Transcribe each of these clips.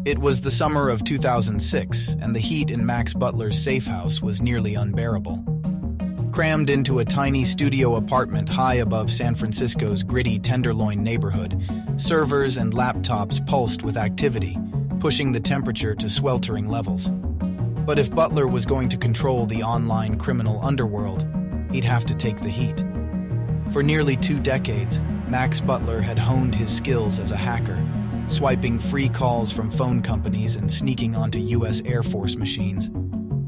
It was the summer of 2006, and the heat in Max Butler's safe house was nearly unbearable. Crammed into a tiny studio apartment high above San Francisco's gritty Tenderloin neighborhood, servers and laptops pulsed with activity, pushing the temperature to sweltering levels. But if Butler was going to control the online criminal underworld, he'd have to take the heat. For nearly 2 decades, Max Butler had honed his skills as a hacker, swiping free calls from phone companies and sneaking onto U.S. Air Force machines.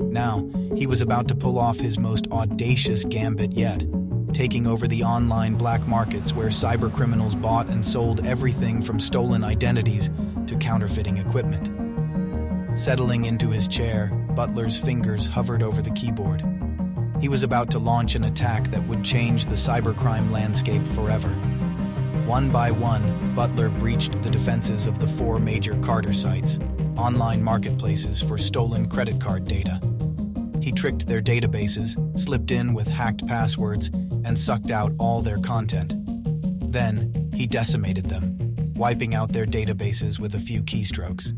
Now, he was about to pull off his most audacious gambit yet, taking over the online black markets where cybercriminals bought and sold everything from stolen identities to counterfeiting equipment. Settling into his chair, Butler's fingers hovered over the keyboard. He was about to launch an attack that would change the cybercrime landscape forever. One by one, Butler breached the defenses of the 4 major Carter sites, online marketplaces for stolen credit card data. He tricked their databases, slipped in with hacked passwords, and sucked out all their content. Then, he decimated them, wiping out their databases with a few keystrokes.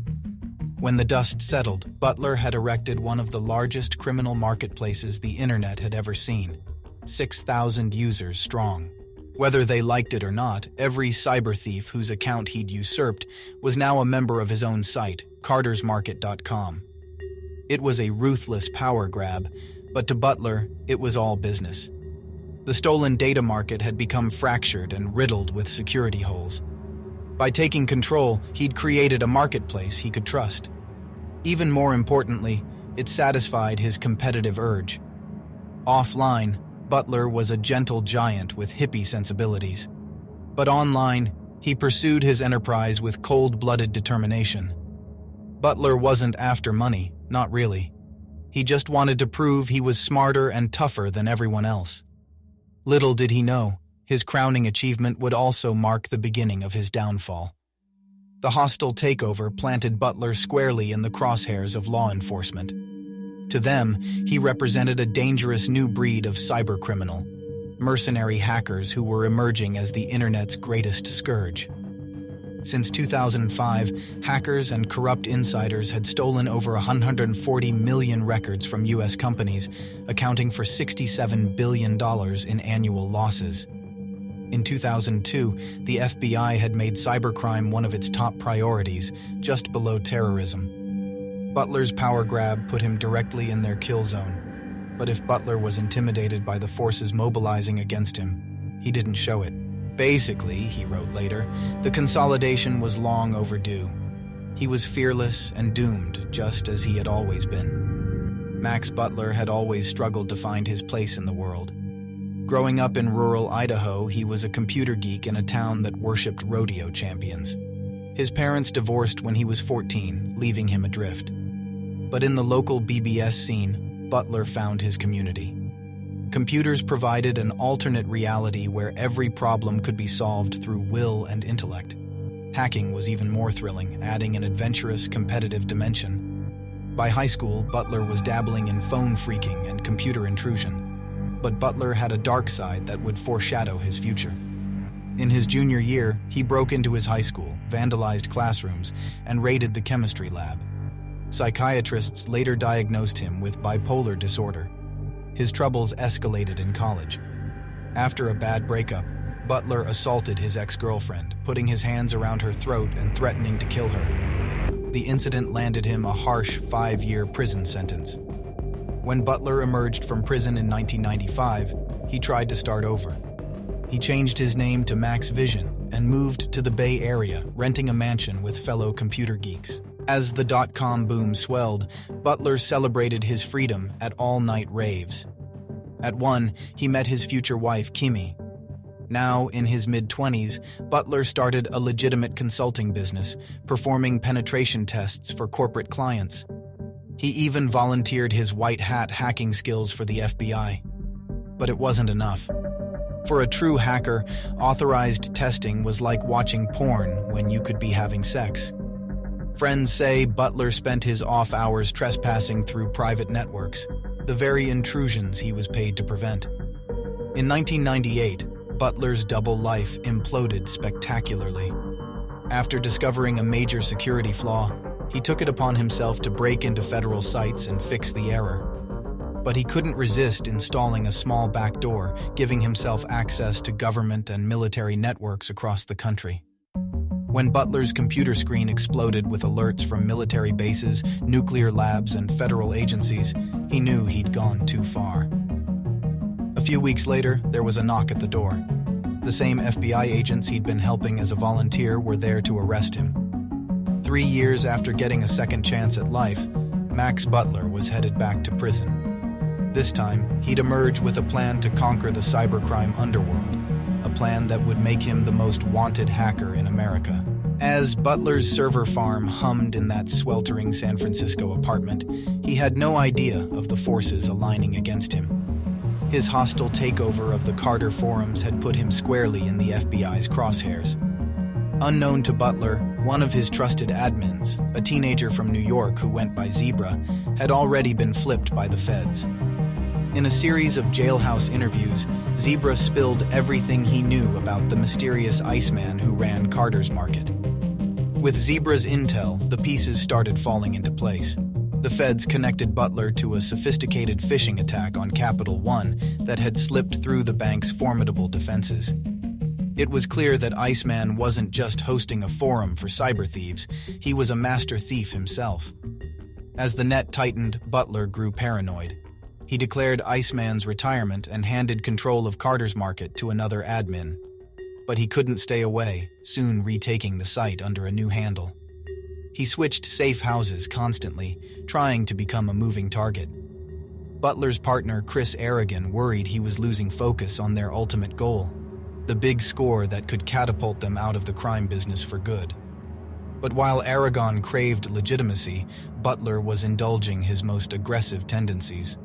When the dust settled, Butler had erected one of the largest criminal marketplaces the internet had ever seen, 6,000 users strong. Whether they liked it or not, every cyber thief whose account he'd usurped was now a member of his own site, cartersmarket.com. It was a ruthless power grab, but to Butler, it was all business. The stolen data market had become fractured and riddled with security holes. By taking control, he'd created a marketplace he could trust. Even more importantly, it satisfied his competitive urge. Offline, Butler was a gentle giant with hippie sensibilities. But online, he pursued his enterprise with cold-blooded determination. Butler wasn't after money, not really. He just wanted to prove he was smarter and tougher than everyone else. Little did he know, his crowning achievement would also mark the beginning of his downfall. The hostile takeover planted Butler squarely in the crosshairs of law enforcement. To them, he represented a dangerous new breed of cybercriminal, mercenary hackers who were emerging as the internet's greatest scourge. Since 2005, hackers and corrupt insiders had stolen over 140 million records from U.S. companies, accounting for $67 billion in annual losses. In 2002, the FBI had made cybercrime one of its top priorities, just below terrorism. Butler's power grab put him directly in their kill zone. But if Butler was intimidated by the forces mobilizing against him, he didn't show it. Basically, he wrote later, the consolidation was long overdue. He was fearless and doomed, just as he had always been. Max Butler had always struggled to find his place in the world. Growing up in rural Idaho, he was a computer geek in a town that worshipped rodeo champions. His parents divorced when he was 14, leaving him adrift. But in the local BBS scene, Butler found his community. Computers provided an alternate reality where every problem could be solved through will and intellect. Hacking was even more thrilling, adding an adventurous, competitive dimension. By high school, Butler was dabbling in phone phreaking and computer intrusion. But Butler had a dark side that would foreshadow his future. In his junior year, he broke into his high school, vandalized classrooms, and raided the chemistry lab. Psychiatrists later diagnosed him with bipolar disorder. His troubles escalated in college. After a bad breakup, Butler assaulted his ex-girlfriend, putting his hands around her throat and threatening to kill her. The incident landed him a harsh 5-year prison sentence. When Butler emerged from prison in 1995, he tried to start over. He changed his name to Max Vision and moved to the Bay Area, renting a mansion with fellow computer geeks. As the dot-com boom swelled, Butler celebrated his freedom at all-night raves. At one, he met his future wife, Kimmy. Now, in his mid-20s, Butler started a legitimate consulting business, performing penetration tests for corporate clients. He even volunteered his white-hat hacking skills for the FBI. But it wasn't enough. For a true hacker, authorized testing was like watching porn when you could be having sex. Friends say Butler spent his off hours trespassing through private networks, the very intrusions he was paid to prevent. In 1998, Butler's double life imploded spectacularly. After discovering a major security flaw, He took it upon himself to break into federal sites and fix the error. But he couldn't resist installing a small backdoor, giving himself access to government and military networks across the country. When Butler's computer screen exploded with alerts from military bases, nuclear labs, and federal agencies, he knew he'd gone too far. A few weeks later, there was a knock at the door. The same FBI agents he'd been helping as a volunteer were there to arrest him. 3 years after getting a second chance at life, Max Butler was headed back to prison. This time, he'd emerge with a plan to conquer the cybercrime underworld, a plan that would make him the most wanted hacker in America. As Butler's server farm hummed in that sweltering San Francisco apartment, he had no idea of the forces aligning against him. His hostile takeover of the Carter forums had put him squarely in the FBI's crosshairs. Unknown to Butler, one of his trusted admins, a teenager from New York who went by Zebra, had already been flipped by the feds. In a series of jailhouse interviews, Zebra spilled everything he knew about the mysterious Iceman who ran Carter's Market. With Zebra's intel, the pieces started falling into place. The feds connected Butler to a sophisticated phishing attack on Capital One that had slipped through the bank's formidable defenses. It was clear that Iceman wasn't just hosting a forum for cyber thieves, he was a master thief himself. As the net tightened, Butler grew paranoid. He declared Iceman's retirement and handed control of Carter's Market to another admin. But he couldn't stay away, soon retaking the site under a new handle. He switched safe houses constantly, trying to become a moving target. Butler's partner, Chris Aragon, worried he was losing focus on their ultimate goal, the big score that could catapult them out of the crime business for good. But while Aragon craved legitimacy, Butler was indulging his most aggressive tendencies.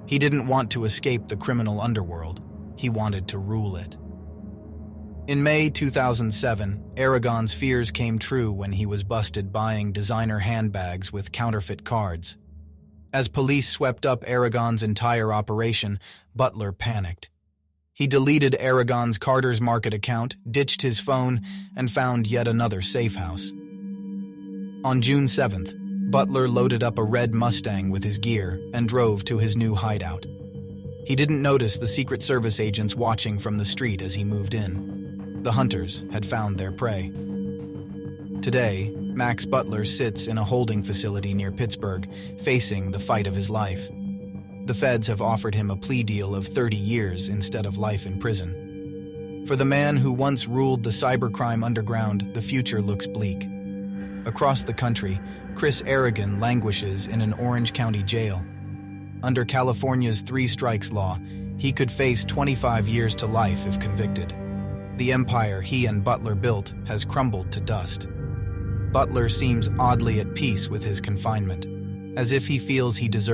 He didn't want to escape the criminal underworld. He wanted to rule it. In May 2007, Aragon's fears came true when he was busted buying designer handbags with counterfeit cards. As police swept up Aragon's entire operation, Butler panicked. He deleted Aragon's Carter's Market account, ditched his phone, and found yet another safe house. On June 7th, Butler loaded up a red Mustang with his gear and drove to his new hideout. He didn't notice the Secret Service agents watching from the street as he moved in. The hunters had found their prey. Today, Max Butler sits in a holding facility near Pittsburgh, facing the fight of his life. The feds have offered him a plea deal of 30 years instead of life in prison. For the man who once ruled the cybercrime underground, the future looks bleak. Across the country, Chris Aragon languishes in an Orange County jail. Under California's 3 strikes law, he could face 25 years to life if convicted. The empire he and Butler built has crumbled to dust. Butler seems oddly at peace with his confinement, as if he feels he deserves